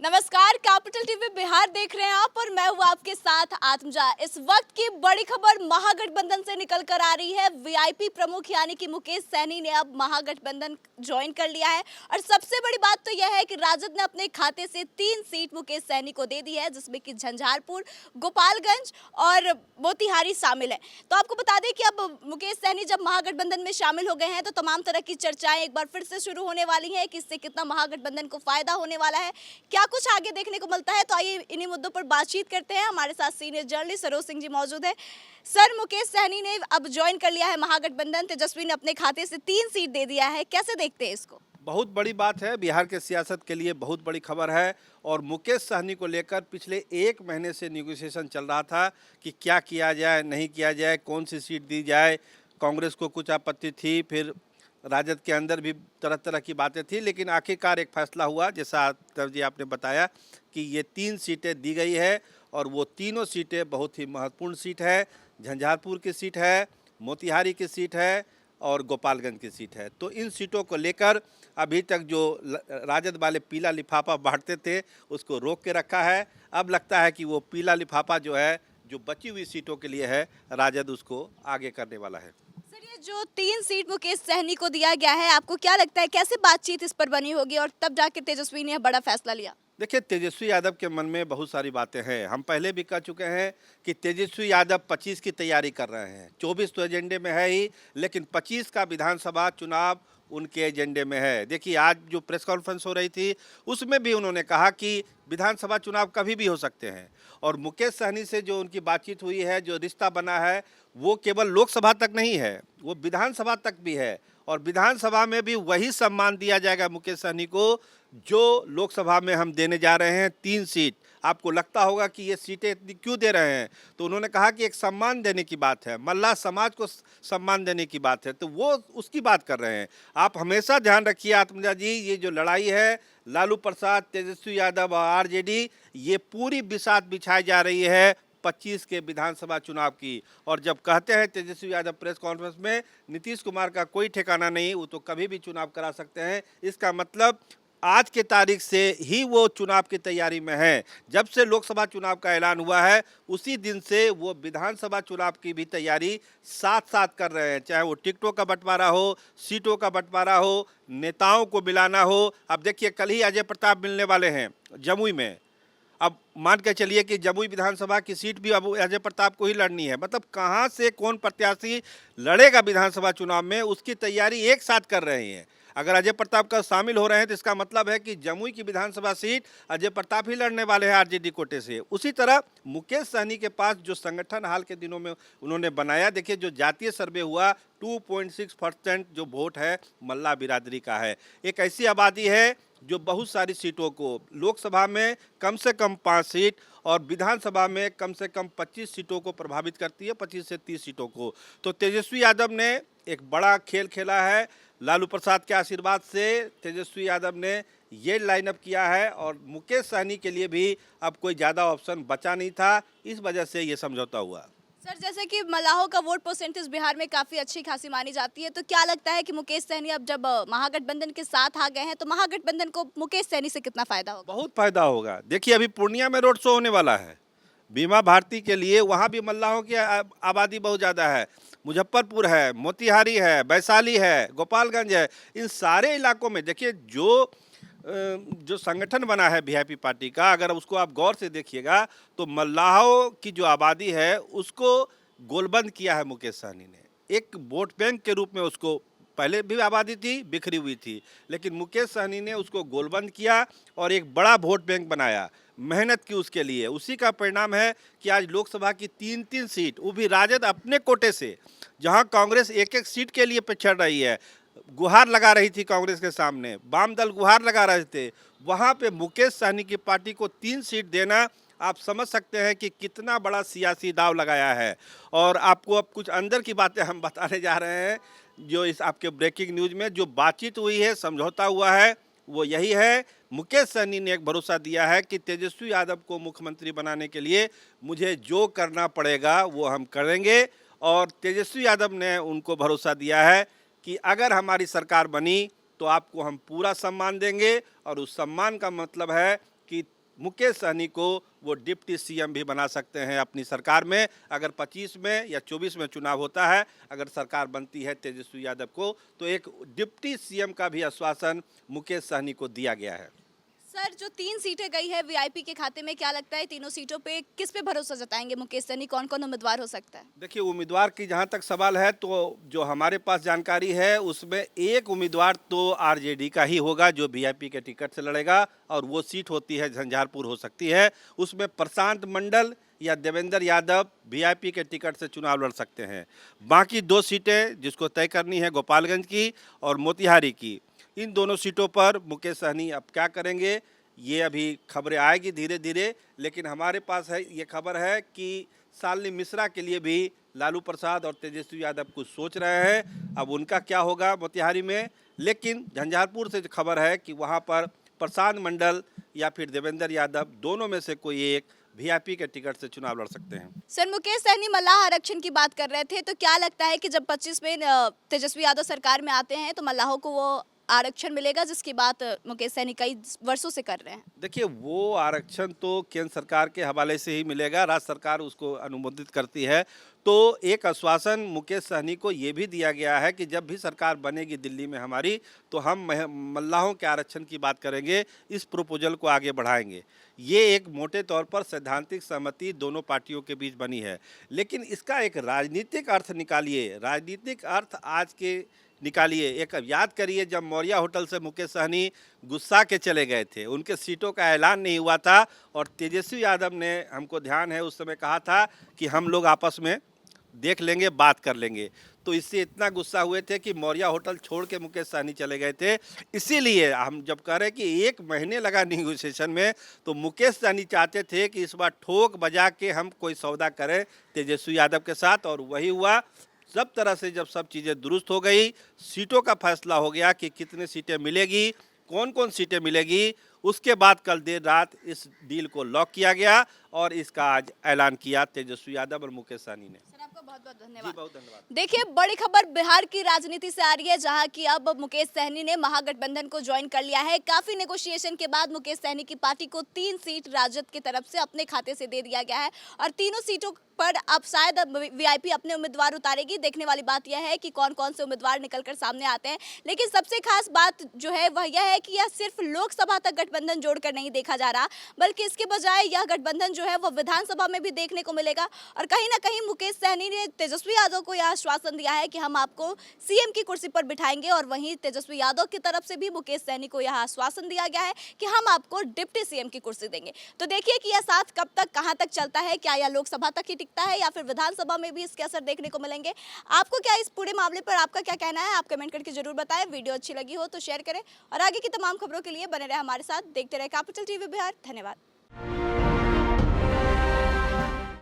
नमस्कार, capital TV Bihar देख रहे हैं आप और मैं हूँ आपके साथ आत्मजा। इस वक्त की बड़ी खबर महागठबंधन से निकल कर आ रही है। वीआईपी प्रमुख यानी कि मुकेश सहनी ने अब महागठबंधन ज्वाइन कर लिया है और सबसे बड़ी बात तो यह है कि राजद ने अपने खाते से 3 सीट मुकेश सहनी को दे दी है, जिसमें कि झंझारपुर, गोपालगंज और मोतिहारी शामिल है। तो आपको बता दें कि अब मुकेश सहनी जब महागठबंधन में शामिल हो गए हैं तो तमाम तरह की चर्चाएं एक बार फिर से शुरू होने वाली हैं कि इससे कितना महागठबंधन को फायदा होने वाला है, क्या कुछ आगे देखने को मिलता है। तो आइए इन्हीं मुद्दों पर बातचीत करते हैं। हमारे साथ सीनियर जर्नलिस्ट सरोज सिंह जी मौजूद है। सर, मुकेश सहनी ने अब ज्वाइन कर लिया है महागठबंधन, तेजस्वी ने अपने खाते से 3 सीट दे दिया है, कैसे देखते हैं इसको? बहुत बड़ी बात है, बिहार के सियासत के लिए बहुत बड़ी खबर है। और मुकेश सहनी को लेकर पिछले 1 महीने से नेगोशिएशन चल रहा था कि क्या किया जाए, नहीं किया जाए, कौन सी सीट दी जाए। कांग्रेस को कुछ आपत्ति थी, फिर राजद के अंदर भी तरह तरह की बातें थी, लेकिन आखिरकार एक फैसला हुआ, जैसा जी आपने बताया कि ये 3 सीटें दी गई है। और वो तीनों सीटें बहुत ही महत्वपूर्ण सीट है। झंझारपुर की सीट है, मोतिहारी की सीट है और गोपालगंज की सीट है। तो इन सीटों को लेकर अभी तक जो राजद वाले पीला लिफाफा बांटते थे उसको रोक के रखा है। अब लगता है कि वो पीला लिफाफा जो है, जो बची हुई सीटों के लिए है, राजद उसको आगे करने वाला है। सर, ये जो 3 सीट मुकेश सहनी को दिया गया है, आपको क्या लगता है कैसे बातचीत इस पर बनी होगी और तब जाके तेजस्वी ने बड़ा फैसला लिया? देखिए, तेजस्वी यादव के मन में बहुत सारी बातें हैं। हम पहले भी कह चुके हैं कि तेजस्वी यादव 25 की तैयारी कर रहे हैं। 24 तो एजेंडे में है ही, लेकिन 25 का विधानसभा चुनाव उनके एजेंडे में है। देखिए, आज जो प्रेस कॉन्फ्रेंस हो रही थी उसमें भी उन्होंने कहा कि विधानसभा चुनाव कभी भी हो सकते हैं। और मुकेश सहनी से जो उनकी बातचीत हुई है, जो रिश्ता बना है, वो केवल लोकसभा तक नहीं है, वो विधानसभा तक भी है। और विधानसभा में भी वही सम्मान दिया जाएगा मुकेश सहनी को जो लोकसभा में हम देने जा रहे हैं, 3 सीट। आपको लगता होगा कि ये सीटें इतनी क्यों दे रहे हैं, तो उन्होंने कहा कि एक सम्मान देने की बात है, मल्लाह समाज को सम्मान देने की बात है, तो वो उसकी बात कर रहे हैं। आप हमेशा ध्यान रखिए आत्मजा जी, ये जो लड़ाई है लालू प्रसाद, तेजस्वी यादव और आरजेडी, ये पूरी बिसात बिछाई जा रही है 25 के विधानसभा चुनाव की। और जब कहते हैं तेजस्वी यादव प्रेस कॉन्फ्रेंस में, नीतीश कुमार का कोई ठिकाना नहीं, वो तो कभी भी चुनाव करा सकते हैं। इसका मतलब आज के तारीख से ही वो चुनाव की तैयारी में है। जब से लोकसभा चुनाव का ऐलान हुआ है उसी दिन से वो विधानसभा चुनाव की भी तैयारी साथ साथ कर रहे हैं, चाहे वो टिकटों का बंटवारा हो, सीटों का बंटवारा हो, नेताओं को मिलाना हो। अब देखिए, कल ही अजय प्रताप मिलने वाले हैं जमुई में। अब मान के चलिए कि जमुई विधानसभा की सीट भी अब अजय प्रताप को ही लड़नी है। मतलब कहाँ से कौन प्रत्याशी लड़ेगा विधानसभा चुनाव में, उसकी तैयारी एक साथ कर रहे हैं। अगर अजय प्रताप का शामिल हो रहे हैं तो इसका मतलब है कि जमुई की विधानसभा सीट अजय प्रताप ही लड़ने वाले हैं आरजेडी कोटे से। उसी तरह मुकेश सहनी के पास जो संगठन हाल के दिनों में उन्होंने बनाया, देखिए जो जातीय सर्वे हुआ, 2.6% जो वोट है मल्ला बिरादरी का है। एक ऐसी आबादी है जो बहुत सारी सीटों को, लोकसभा में कम से कम 5 सीट और विधानसभा में कम से कम 25 सीटों को प्रभावित करती है, 25 से 30 सीटों को। तो तेजस्वी यादव ने एक बड़ा खेल खेला है। लालू प्रसाद के आशीर्वाद से तेजस्वी यादव ने ये लाइनअप किया है और मुकेश सहनी के लिए भी अब कोई ज़्यादा ऑप्शन बचा नहीं था, इस वजह से ये समझौता हुआ। सर, जैसे कि मल्लाहों का वोट परसेंटेज बिहार में काफी अच्छी खासी मानी जाती है, तो क्या लगता है कि मुकेश सहनी अब जब महागठबंधन के साथ आ गए हैं तो महागठबंधन को मुकेश सहनी से कितना फायदा होगा? बहुत फायदा होगा। देखिए, अभी पूर्णिया में रोड शो होने वाला है बीमा भारती के लिए, वहाँ भी मल्लाहों की आबादी बहुत ज़्यादा है। मुजफ्फरपुर है, मोतिहारी है, वैशाली है, गोपालगंज है, इन सारे इलाकों में देखिए जो संगठन बना है वीआईपी पार्टी का, अगर उसको आप गौर से देखिएगा तो मल्लाहों की जो आबादी है उसको गोलबंद किया है मुकेश सहनी ने। एक वोट बैंक के रूप में उसको, पहले भी आबादी थी, बिखरी हुई थी, लेकिन मुकेश सहनी ने उसको गोलबंद किया और एक बड़ा वोट बैंक बनाया, मेहनत की उसके लिए। उसी का परिणाम है कि आज लोकसभा की 3-3 सीट, वो भी राजद अपने कोटे से, जहां कांग्रेस एक एक सीट के लिए पिछड़ रही है, गुहार लगा रही थी कांग्रेस के सामने, वाम दल गुहार लगा रहे थे, वहां पे मुकेश सहनी की पार्टी को 3 सीट देना, आप समझ सकते हैं कि कितना बड़ा सियासी दाव लगाया है। और आपको अब कुछ अंदर की बातें हम बताने जा रहे हैं। जो इस आपके ब्रेकिंग न्यूज़ में जो बातचीत हुई है, समझौता हुआ है, वो यही है। मुकेश सहनी ने एक भरोसा दिया है कि तेजस्वी यादव को मुख्यमंत्री बनाने के लिए मुझे जो करना पड़ेगा वो हम करेंगे। और तेजस्वी यादव ने उनको भरोसा दिया है कि अगर हमारी सरकार बनी तो आपको हम पूरा सम्मान देंगे। और उस सम्मान का मतलब है कि मुकेश सहनी को वो डिप्टी सीएम भी बना सकते हैं अपनी सरकार में, अगर 25 में या 24 में चुनाव होता है, अगर सरकार बनती है तेजस्वी यादव को, तो एक डिप्टी सीएम का भी आश्वासन मुकेश सहनी को दिया गया है। सर, जो 3 सीटें गई है वीआईपी के खाते में, क्या लगता है तीनों सीटों पे किस पे भरोसा जताएंगे मुकेश सहनी? कौन कौन उम्मीदवार हो सकता है? देखिए, उम्मीदवार की जहाँ तक सवाल है तो जो हमारे पास जानकारी है उसमें एक उम्मीदवार तो आरजेडी का ही होगा जो वीआईपी के टिकट से लड़ेगा, और वो सीट होती है झंझारपुर हो सकती है। उसमें प्रशांत मंडल या देवेंद्र यादव वीआईपी के टिकट से चुनाव लड़ सकते हैं। बाकी 2 सीटें जिसको तय करनी है, गोपालगंज की और मोतिहारी की, इन दोनों सीटों पर मुकेश सहनी अब क्या करेंगे ये अभी खबरें आएगी धीरे धीरे। लेकिन हमारे पास है ये खबर है कि शालिनी मिश्रा के लिए भी लालू प्रसाद और तेजस्वी यादव कुछ सोच रहे हैं। अब उनका क्या होगा मोतिहारी में, लेकिन झंझारपुर से खबर है कि वहाँ पर प्रशांत मंडल या फिर देवेंद्र यादव दोनों में से कोई एक वीआईपी के टिकट से चुनाव लड़ सकते हैं। सर, मुकेश सहनी मल्लाह आरक्षण की बात कर रहे थे, तो क्या लगता है कि जब 25 में तेजस्वी यादव सरकार में आते हैं तो मल्लाहों को वो आरक्षण मिलेगा, जिसकी बात मुकेश सहनी कई वर्षों से कर रहे हैं? देखिए, वो आरक्षण तो केंद्र सरकार के हवाले से ही मिलेगा, राज्य सरकार उसको अनुमोदित करती है। तो एक आश्वासन मुकेश सहनी को ये भी दिया गया है कि जब भी सरकार बनेगी दिल्ली में हमारी, तो हम मल्लाहों के आरक्षण की बात करेंगे, इस प्रपोजल को आगे बढ़ाएंगे। ये एक मोटे तौर पर सैद्धांतिक सहमति दोनों पार्टियों के बीच बनी है, लेकिन इसका एक राजनीतिक अर्थ निकालिए, राजनीतिक अर्थ आज के निकालिए। एक याद करिए, जब मौर्या होटल से मुकेश सहनी गुस्सा के चले गए थे, उनके सीटों का ऐलान नहीं हुआ था, और तेजस्वी यादव ने, हमको ध्यान है, उस समय कहा था कि हम लोग आपस में देख लेंगे, बात कर लेंगे। तो इससे इतना गुस्सा हुए थे कि मौर्या होटल छोड़ के मुकेश सहनी चले गए थे। इसीलिए हम जब कह रहे कि 1 महीने लगा नेगोशिएशन में, तो मुकेश सहनी चाहते थे कि इस बार ठोक बजा के हम कोई सौदा करें तेजस्वी यादव के साथ, और वही हुआ। सब तरह से जब सब चीज़ें दुरुस्त हो गई, सीटों का फैसला हो गया कि कितनी सीटें मिलेगी, कौन कौन सीटें मिलेगी, उसके बाद कल देर रात इस डील को लॉक किया गया और इसका आज ऐलान किया तेजस्वी यादव और मुकेश सहनी ने। सर, आपका बहुत बहुत जी, धन्यवाद। बहुत धन्यवाद। देखिए, बड़ी खबर बिहार की राजनीति से आ रही है, जहां की अब मुकेश सहनी ने महागठबंधन को ज्वाइन कर लिया है। काफी नेगोशिएशन के बाद मुकेश सहनी की पार्टी को 3 सीट राजद की तरफ से अपने खाते से दे दिया गया है, और तीनों सीटों पर अब शायद वीआईपी अपने उम्मीदवार उतारेगी। देखने वाली बात यह है कि कौन कौन से उम्मीदवार निकलकर सामने आते हैं। लेकिन सबसे खास बात जो है वह यह है कि यह सिर्फ लोकसभा तक गठबंधन जोड़कर नहीं देखा जा रहा, बल्कि इसके बजाय यह गठबंधन जो है वह विधानसभा में भी देखने को मिलेगा। और कहीं ना कहीं मुकेश सहनी ने तेजस्वी यादव को यह आश्वासन दिया है कि हम आपको सीएम की कुर्सी पर बिठाएंगे, और वहीं तेजस्वी यादव की तरफ से भी मुकेश सहनी को यह आश्वासन दिया गया है कि हम आपको डिप्टी सीएम की कुर्सी देंगे। तो देखिए कि यह साथ कब तक, कहां तक चलता है, क्या यह लोकसभा तक ही टिकता है या फिर विधानसभा में भी इसके असर देखने को मिलेंगे। आपको क्या इस पूरे मामले पर आपका क्या कहना है, आप कमेंट करके जरूर बताएं। वीडियो अच्छी लगी हो तो शेयर करें, और आगे की तमाम खबरों के लिए बने रहे हमारे साथ, देखते रहे कैपिटल टीवी बिहार। धन्यवाद।